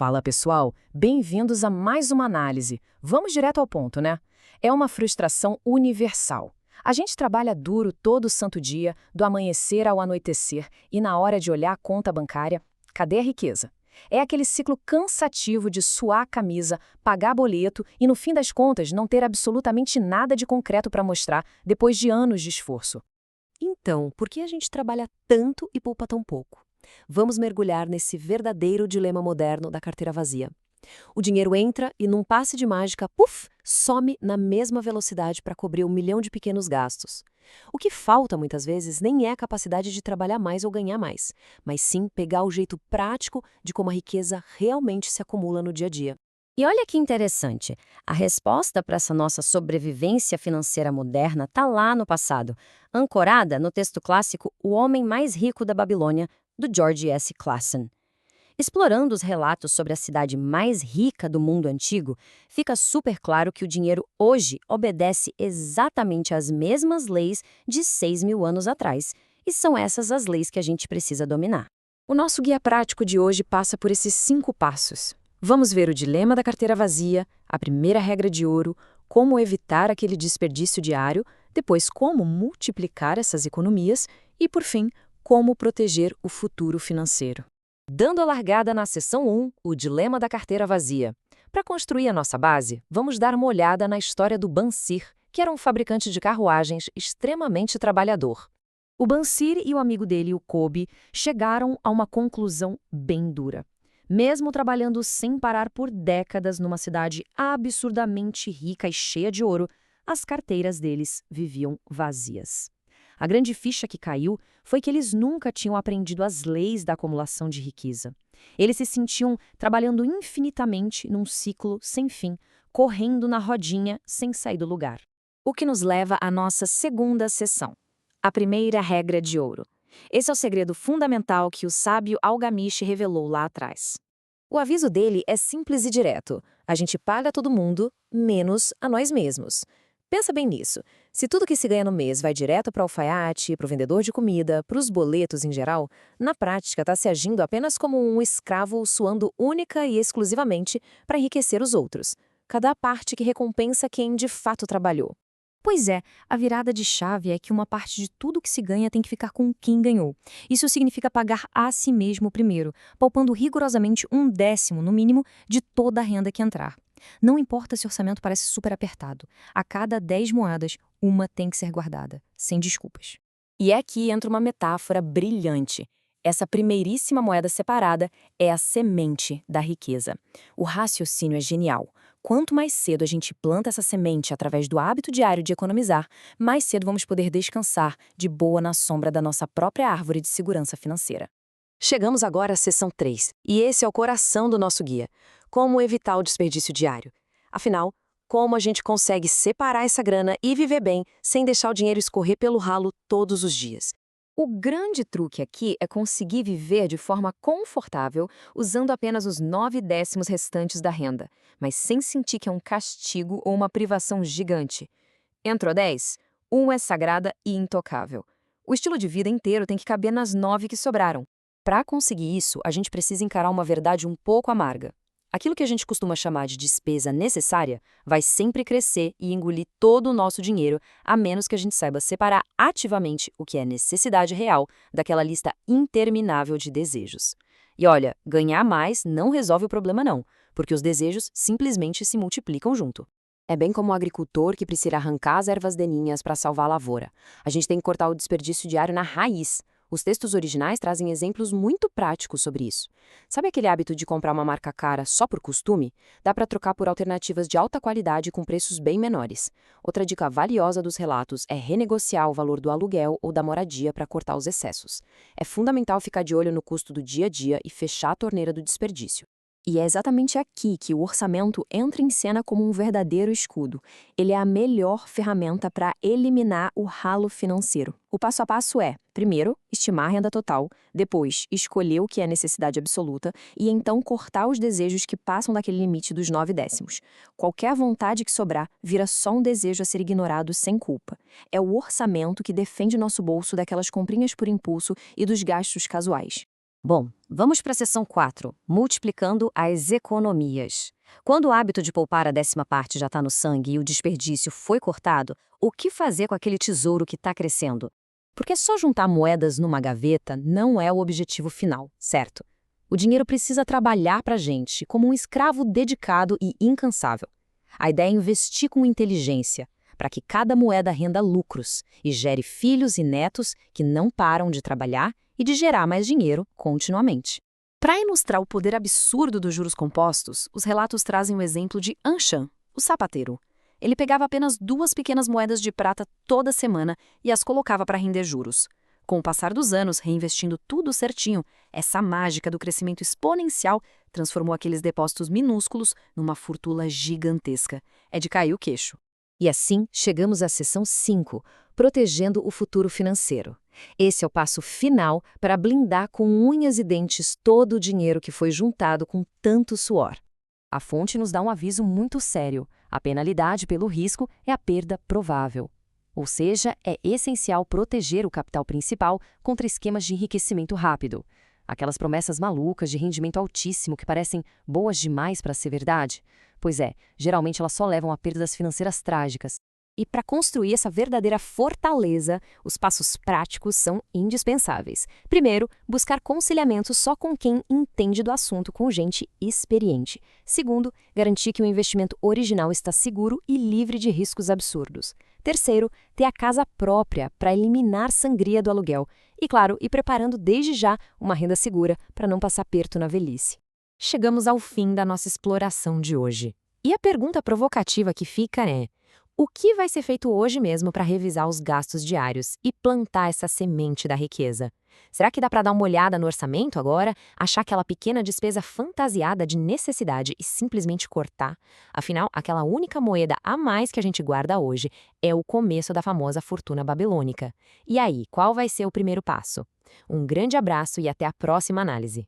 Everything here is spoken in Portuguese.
Fala pessoal, bem-vindos a mais uma análise. Vamos direto ao ponto, né? É uma frustração universal. A gente trabalha duro todo santo dia, do amanhecer ao anoitecer, e na hora de olhar a conta bancária, cadê a riqueza? É aquele ciclo cansativo de suar a camisa, pagar boleto e, no fim das contas, não ter absolutamente nada de concreto para mostrar depois de anos de esforço. Então, por que a gente trabalha tanto e poupa tão pouco? Vamos mergulhar nesse verdadeiro dilema moderno da carteira vazia. O dinheiro entra e, num passe de mágica, puf, some na mesma velocidade para cobrir 1 milhão de pequenos gastos. O que falta, muitas vezes, nem é a capacidade de trabalhar mais ou ganhar mais, mas sim pegar o jeito prático de como a riqueza realmente se acumula no dia a dia. E olha que interessante, a resposta para essa nossa sobrevivência financeira moderna está lá no passado, ancorada no texto clássico O Homem Mais Rico da Babilônia, do George S. Clason. Explorando os relatos sobre a cidade mais rica do mundo antigo, fica super claro que o dinheiro hoje obedece exatamente às mesmas leis de 6.000 anos atrás, e são essas as leis que a gente precisa dominar. O nosso guia prático de hoje passa por esses 5 passos. Vamos ver o dilema da carteira vazia, a primeira regra de ouro, como evitar aquele desperdício diário, depois como multiplicar essas economias e, por fim, como proteger o futuro financeiro. Dando a largada na seção 1, o dilema da carteira vazia. Para construir a nossa base, vamos dar uma olhada na história do Bansir, que era um fabricante de carruagens extremamente trabalhador. O Bansir e o amigo dele, o Kobe, chegaram a uma conclusão bem dura. Mesmo trabalhando sem parar por décadas numa cidade absurdamente rica e cheia de ouro, as carteiras deles viviam vazias. A grande ficha que caiu foi que eles nunca tinham aprendido as leis da acumulação de riqueza. Eles se sentiam trabalhando infinitamente num ciclo sem fim, correndo na rodinha sem sair do lugar. O que nos leva à nossa segunda sessão. A primeira regra de ouro. Esse é o segredo fundamental que o sábio Algamish revelou lá atrás. O aviso dele é simples e direto. A gente paga todo mundo, menos a nós mesmos. Pensa bem nisso. Se tudo que se ganha no mês vai direto para o alfaiate, para o vendedor de comida, para os boletos em geral, na prática está se agindo apenas como um escravo suando única e exclusivamente para enriquecer os outros. Cada parte que recompensa quem de fato trabalhou. Pois é, a virada de chave é que uma parte de tudo que se ganha tem que ficar com quem ganhou. Isso significa pagar a si mesmo primeiro, poupando rigorosamente 1/10, no mínimo, de toda a renda que entrar. Não importa se o orçamento parece super apertado. A cada 10 moedas, uma tem que ser guardada, sem desculpas. E aqui entra uma metáfora brilhante. Essa primeiríssima moeda separada é a semente da riqueza. O raciocínio é genial. Quanto mais cedo a gente planta essa semente através do hábito diário de economizar, mais cedo vamos poder descansar de boa na sombra da nossa própria árvore de segurança financeira. Chegamos agora à seção 3, e esse é o coração do nosso guia. Como evitar o desperdício diário? Afinal, como a gente consegue separar essa grana e viver bem sem deixar o dinheiro escorrer pelo ralo todos os dias? O grande truque aqui é conseguir viver de forma confortável usando apenas os 9/10 restantes da renda, mas sem sentir que é um castigo ou uma privação gigante. Entrou 10? Um é sagrada e intocável. O estilo de vida inteiro tem que caber nas 9 que sobraram. Para conseguir isso, a gente precisa encarar uma verdade um pouco amarga. Aquilo que a gente costuma chamar de despesa necessária vai sempre crescer e engolir todo o nosso dinheiro, a menos que a gente saiba separar ativamente o que é necessidade real daquela lista interminável de desejos. E olha, ganhar mais não resolve o problema não, porque os desejos simplesmente se multiplicam junto. É bem como o agricultor que precisa arrancar as ervas daninhas para salvar a lavoura. A gente tem que cortar o desperdício diário na raiz. Os textos originais trazem exemplos muito práticos sobre isso. Sabe aquele hábito de comprar uma marca cara só por costume? Dá para trocar por alternativas de alta qualidade com preços bem menores. Outra dica valiosa dos relatos é renegociar o valor do aluguel ou da moradia para cortar os excessos. É fundamental ficar de olho no custo do dia a dia e fechar a torneira do desperdício. E é exatamente aqui que o orçamento entra em cena como um verdadeiro escudo. Ele é a melhor ferramenta para eliminar o ralo financeiro. O passo a passo é, primeiro, estimar a renda total, depois, escolher o que é necessidade absoluta e então cortar os desejos que passam daquele limite dos 9/10. Qualquer vontade que sobrar vira só um desejo a ser ignorado sem culpa. É o orçamento que defende nosso bolso daquelas comprinhas por impulso e dos gastos casuais. Bom, vamos para a seção 4, multiplicando as economias. Quando o hábito de poupar a 10ª parte já está no sangue e o desperdício foi cortado, o que fazer com aquele tesouro que está crescendo? Porque só juntar moedas numa gaveta não é o objetivo final, certo? O dinheiro precisa trabalhar para a gente, como um escravo dedicado e incansável. A ideia é investir com inteligência, para que cada moeda renda lucros e gere filhos e netos que não param de trabalhar e de gerar mais dinheiro continuamente. Para ilustrar o poder absurdo dos juros compostos, os relatos trazem o exemplo de Anshan, o sapateiro. Ele pegava apenas 2 pequenas moedas de prata toda semana e as colocava para render juros. Com o passar dos anos, reinvestindo tudo certinho, essa mágica do crescimento exponencial transformou aqueles depósitos minúsculos numa fortuna gigantesca. É de cair o queixo. E assim, chegamos à seção 5, protegendo o futuro financeiro. Esse é o passo final para blindar com unhas e dentes todo o dinheiro que foi juntado com tanto suor. A fonte nos dá um aviso muito sério. A penalidade pelo risco é a perda provável. Ou seja, é essencial proteger o capital principal contra esquemas de enriquecimento rápido. Aquelas promessas malucas de rendimento altíssimo que parecem boas demais para ser verdade. Pois é, geralmente elas só levam a perdas financeiras trágicas. E para construir essa verdadeira fortaleza, os passos práticos são indispensáveis. Primeiro, buscar conciliamento só com quem entende do assunto, com gente experiente. Segundo, garantir que o investimento original está seguro e livre de riscos absurdos. Terceiro, ter a casa própria para eliminar sangria do aluguel. E, claro, ir preparando desde já uma renda segura para não passar aperto na velhice. Chegamos ao fim da nossa exploração de hoje. E a pergunta provocativa que fica é: o que vai ser feito hoje mesmo para revisar os gastos diários e plantar essa semente da riqueza? Será que dá para dar uma olhada no orçamento agora, achar aquela pequena despesa fantasiada de necessidade e simplesmente cortar? Afinal, aquela única moeda a mais que a gente guarda hoje é o começo da famosa fortuna babilônica. E aí, qual vai ser o primeiro passo? Um grande abraço e até a próxima análise.